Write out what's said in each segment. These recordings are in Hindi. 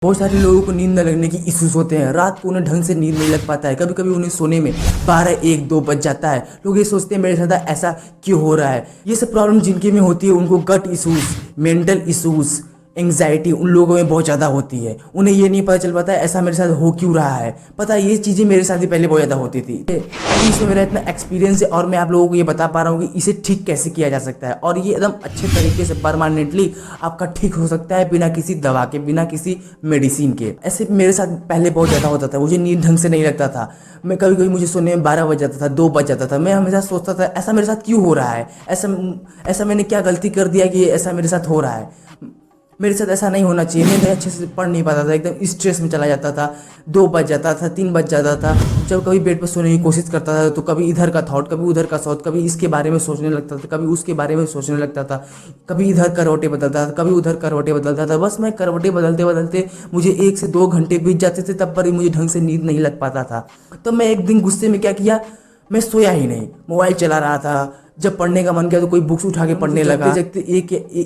बहुत सारे लोगों को नींद न लगने की इश्यूज होते हैं। रात को उन्हें ढंग से नींद नहीं लग पाता है। कभी कभी उन्हें सोने में 12 1 2 बज जाता है। लोग ये सोचते हैं मेरे साथ ऐसा क्यों हो रहा है। ये सब प्रॉब्लम जिनके में होती है उनको गट इश्यूज, मेंटल इश्यूज, एंग्जाइटी उन लोगों में बहुत ज़्यादा होती है। उन्हें ये नहीं पता चल पाता है ऐसा मेरे साथ हो क्यों रहा है। पता है ये चीज़ें मेरे साथ भी पहले बहुत ज़्यादा होती थी। अभी इसमें मेरा इतना एक्सपीरियंस है और मैं आप लोगों को ये बता पा रहा हूँ कि इसे ठीक कैसे किया जा सकता है और ये एकदम अच्छे तरीके से परमानेंटली आपका ठीक हो सकता है बिना किसी दवा के, बिना किसी मेडिसिन के। ऐसे मेरे साथ पहले बहुत ज़्यादा होता था। मुझे नींद ढंग से नहीं लगता था। मैं कभी कभी मुझे सोने में 12 बज जाता था, 2 बज जाता था। मैं हमेशा सोचता था ऐसा मेरे साथ क्यों हो रहा है, ऐसा ऐसा मैंने क्या गलती कर दिया कि ऐसा मेरे साथ हो रहा है। मेरे साथ ऐसा नहीं होना चाहिए। मैं अच्छे से पढ़ नहीं पाता था, एकदम स्ट्रेस में चला जाता था। 2 बज जाता था, 3 बज जाता था। जब कभी बेड पर सोने की कोशिश करता था तो कभी इधर का थॉट, कभी उधर का थॉट, कभी इसके बारे में सोचने लगता था, कभी उसके बारे में सोचने लगता था। कभी इधर करवटें बदलता था, कभी उधर करवटें बदलता था। बस मैं करवटें बदलते बदलते मुझे 1 से 2 घंटे बीत जाते थे, तब पर ही मुझे ढंग से नींद नहीं लग पाता था। तो मैं एक दिन गुस्से में क्या किया, मैं सोया ही नहीं, मोबाइल चला रहा था। जब पढ़ने का मन किया तो कोई बुक्स उठा के पढ़ने लगा। जगते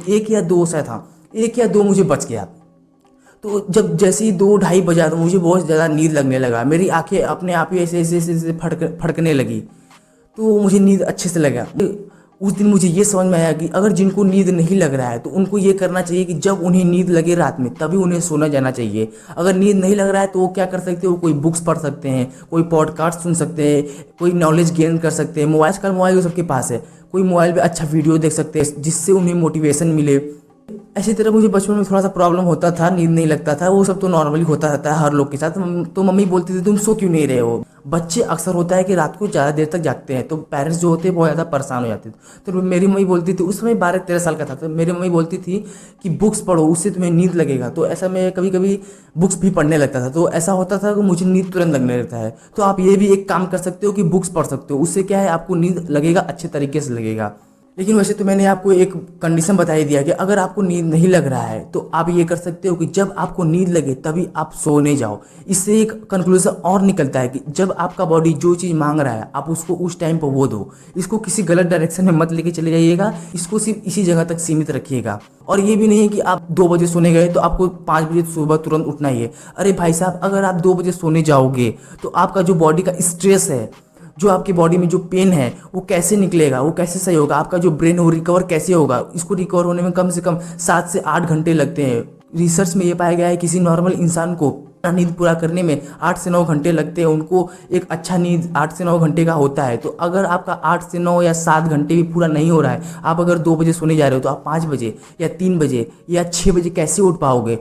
एक या दो सा था, 1 या 2 मुझे बच गया। तो जब जैसे ही 2 2:30 बजा तो मुझे बहुत ज़्यादा नींद लगने लगा। मेरी आंखें अपने आप ही ऐसे ऐसे ऐसे ऐसे फड़कने लगी। तो मुझे नींद अच्छे से लगा। उस दिन मुझे ये समझ में आया कि अगर जिनको नींद नहीं लग रहा है तो उनको ये करना चाहिए कि जब उन्हें नींद लगे रात में तभी उन्हें सोना जाना चाहिए। अगर नींद नहीं लग रहा है तो वो क्या कर सकते हैं, वो कोई बुक्स पढ़ सकते हैं, कोई पॉडकास्ट सुन सकते हैं, कोई नॉलेज गेन कर सकते हैं। मोबाइल का मोबाइल सबके पास है, कोई मोबाइल पे अच्छा वीडियो देख सकते हैं जिससे उन्हें मोटिवेशन मिले। ऐसी तरह मुझे बचपन में थोड़ा सा प्रॉब्लम होता था, नींद नहीं लगता था। वो सब तो नॉर्मली होता रहता है हर लोग के साथ। तो मम्मी बोलती थी तुम सो क्यों नहीं रहे हो। बच्चे अक्सर होता है कि रात को ज़्यादा देर तक जागते हैं तो पेरेंट्स जो होते हैं बहुत ज़्यादा परेशान हो जाते थे। तो मेरी मम्मी बोलती थी, उस समय 12 13 साल का था, तो मेरी मम्मी बोलती थी कि बुक्स पढ़ो उससे तुम्हें नींद लगेगा। तो ऐसा मैं कभी कभी बुक्स भी पढ़ने लगता था। तो ऐसा होता था कि मुझे नींद तुरंत लगने लगता है। तो आप ये भी एक काम कर सकते हो कि बुक्स पढ़ सकते हो, उससे क्या है आपको नींद लगेगा, अच्छे तरीके से लगेगा। लेकिन वैसे तो मैंने आपको एक कंडीशन बता ही दिया कि अगर आपको नींद नहीं लग रहा है तो आप ये कर सकते हो कि जब आपको नींद लगे तभी आप सोने जाओ। इससे एक कंक्लूजन और निकलता है कि जब आपका बॉडी जो चीज़ मांग रहा है आप उसको उस टाइम पर वो दो। इसको किसी गलत डायरेक्शन में मत लेके चले जाइएगा, इसको सिर्फ इसी जगह तक सीमित रखिएगा। और ये भी नहीं है कि आप 2 बजे सोने गए तो आपको 5 बजे सुबह तुरंत उठना ही है। अरे भाई साहब, अगर आप 2 बजे सोने जाओगे तो आपका जो बॉडी का स्ट्रेस है, जो आपकी बॉडी में जो पेन है वो कैसे निकलेगा, वो कैसे सही होगा, आपका जो ब्रेन है वो रिकवर कैसे होगा। इसको रिकवर होने में कम से कम 7 से 8 घंटे लगते हैं। रिसर्च में ये पाया गया है किसी नॉर्मल इंसान को नींद पूरा करने में 8 से 9 घंटे लगते हैं। उनको एक अच्छा नींद 8 से 9 घंटे का होता है। तो अगर आपका 8 से 9 या 7 घंटे भी पूरा नहीं हो रहा है, आप अगर 2 बजे सोने जा रहे हो तो आप 5 बजे या 3 बजे या 6 बजे कैसे उठ पाओगे।